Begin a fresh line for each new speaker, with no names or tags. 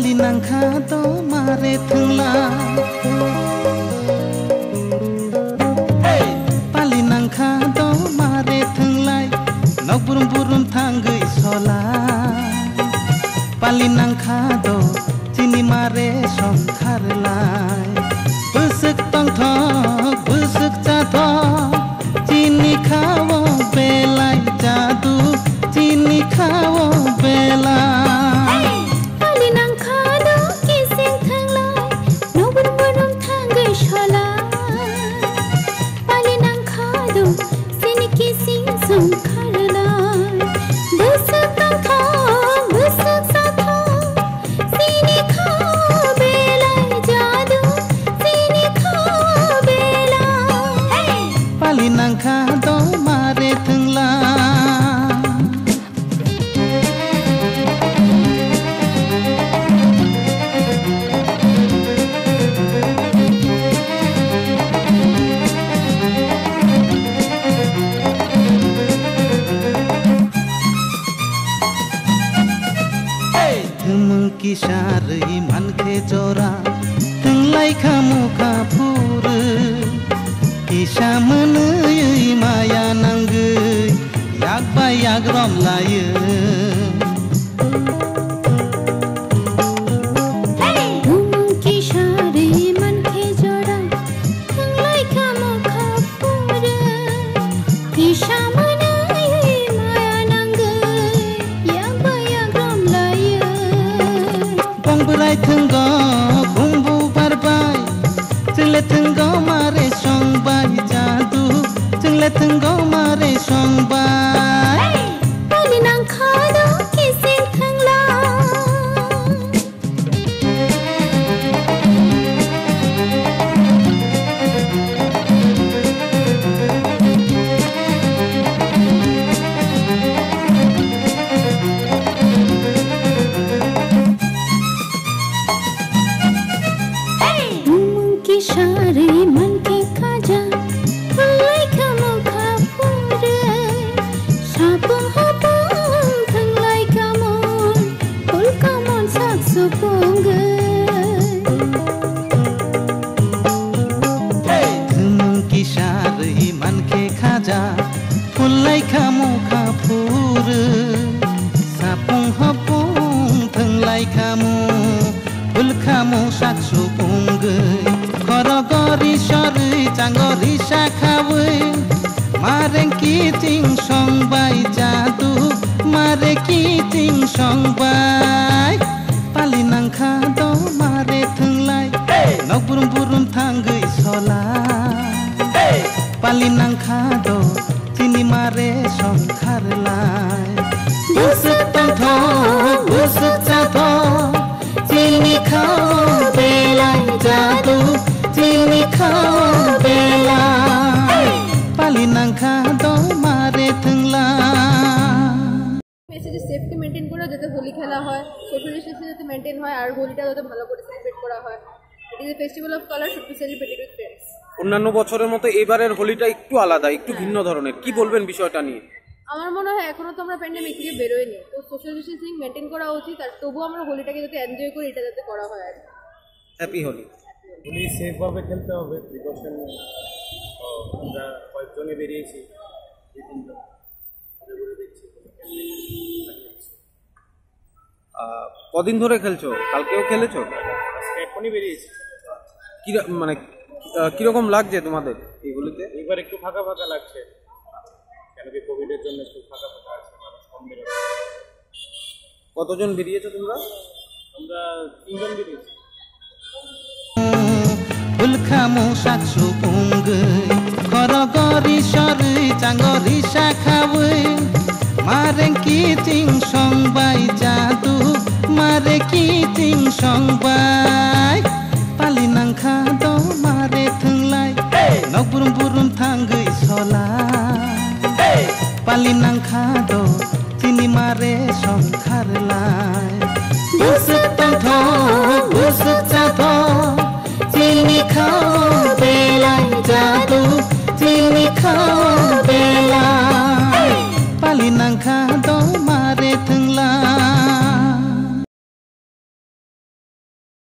Palinangka do mare thungla Hey Palinangka do mare thunglai Nok burum burum thangai sola Palinangka do chini mare songkharlai Busuk tong thok busuk cha thok chini khawo belai jadu chini khawo belai
Palinangka do kising thanglai no burum burum thangai sola Palinangka do chini kising songkharlai busuk tong thok busuk cha thok chini khawo belai jadu chini khawo belai
Palinangka do mare thungla Thumki shari manke jora thunglai khamu khapur Kisha manui maya nangai yak ba yak rom laye
Thumki shari manke jora thunglai khamu khapur Kisha manui maya nangai yak ba yak rom laye
Bong berai thunggo bumbu barbai Cenglet thunggo mare song bai jadu Cenglet thunggo mare song bai
Palinangka do kising thanglai Thumki shari manke khaja thunglai khamu khapur Sapung hapung thanglai kamon Pul kamon sak supung
Thumki shari manke khaja phulai khamu khapur Sapung hapung thanglai khamu phul khamu sak supung Korogori sori changori sakhawe Mareng kiting song bai jadu mare kiting song bai Palinangka do mare thunglai nok burum burum thangai sola Palinangka do chini mare songkharlai busuk tong thok busuk cha thok chini khawo belai jadu chini khawo belai Palinangka do mare thungla
মেসেজে safety maintain করে যাতে হোলি খেলা হয় social ডিসটেন্সিং যাতে maintain হয় আর হোলিটা যাতে ভালো করে সেলিব্রেট করা হয় it is a festival of colour should be celebrated with friends
অন্যান্য বছরের মতো এবারের হোলিটা একটু আলাদা একটু ভিন্ন ধরনের কি বলবেন বিষয়টা নিয়ে
আমার মনে হয় এখনো তো আমরা প্যান্ডেমিক থেকে বেরোইনি তো সোশ্যাল ডিসটেন্সিং মেইনটেইন করা উচিত আর তবুও আমরা হোলিটাকে যাতে এনজয় করি এটা যাতে করা হয় আর
হ্যাপি হোলি
হোলি সেফভাবে খেলতে হবে প্রিকশন আমরা কয়েকজনে বেরিয়েছি এই তিনজন ঘুরে দেখছি
কদিন ধরে খেলছো কালকেও খেলেছো
আজকে এখনই বেরিয়েছি
কি মানে কিরকম লাগছে তোমাদের এই হোলিতে
এবার একটু ফাঁকা ফাঁকা লাগছে কেন কি কোভিডের জন্য একটু ফাঁকা ফাঁকা আছে মানুষ কম বেরোচ্ছে
কতজন বেরিয়েছো তোমরা
আমরা তিনজন বেরিয়েছি
phul khamu sak supung korogori sori changori sakhawe Mareng kiting song bai jadu mare kiting song bai Palinangka do mare thunglai nok burum burum thangai sola Palinangka do chini mare songkharlai busuk tong thok busuk cha thok chini khawo belai jadu chini khawo